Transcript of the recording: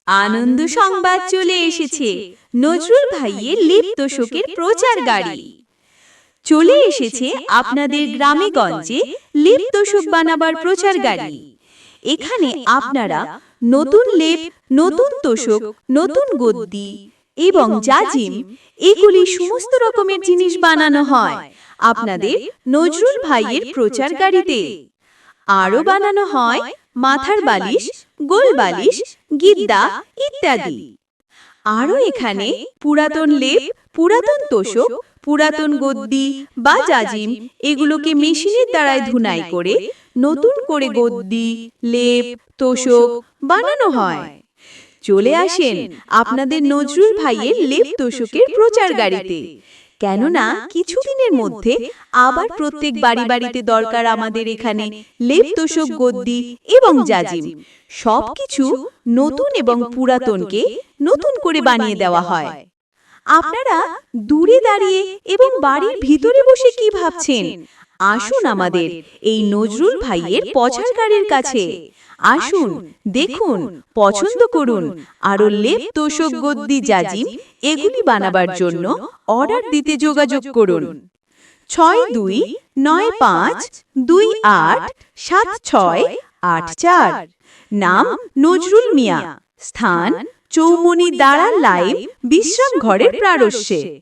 আনন্দ সংবাদ চলে এসেছে। নজরুল ভাইয়ের লেপ তোশকের প্রচার গাড়ি চলে এসেছে আপনাদের গ্রামে গঞ্জে। লেপ তোশক বানাবার প্রচার গাড়ি। এখানে আপনারা নতুন লেপ, নতুন তোশক, নতুন গদ্দি এবং জাজিম এগুলি সমস্ত রকমের জিনিস বানানো হয় আপনাদের নজরুল ভাইয়ের প্রচার গাড়িতে। আরও বানানো হয় মাথার বালিশ, গোল বালিশ, গিদ্দা ইত্যাদি। আরও এখানে পুরাতন লেপ, পুরাতন তোশক, পুরাতন গদ্দি বা জাজিম এগুলোকে মেশিনের দ্বারায় ধুনাই করে নতুন করে গদ্দি, লেপ, তোশক বানানো হয়। চলে আসেন আপনাদের নজরুল ভাইয়ের লেপ তোশকের প্রচার গাড়িতে, কেননা কিছুদিনের মধ্যে আবার প্রত্যেক বাড়ি বাড়িতে দরকার আমাদের এখানে লেপ তোশক, গদ্দি এবং জাজিম। সবকিছু নতুন এবং পুরাতনকে নতুন করে বানিয়ে দেওয়া হয়। আপনারা দূরে দাঁড়িয়ে এবং বাড়ির ভিতরে বসে কি ভাবছেন? আসুন আমাদের এই নজরুল ভাইয়ের প্রচার গাড়ির কাছে। আসুন, দেখুন, পছন্দ করুন। আরও লেপ তোশক, গদ্দি, জাজিম এগুলি বানাবার জন্য অর্ডার দিতে যোগাযোগ করুন 6295287684। নাম নজরুল মিয়া। স্থান চৌমনি দাঁড়া লাইভ বিশ্রাম ঘরের পারস্যে।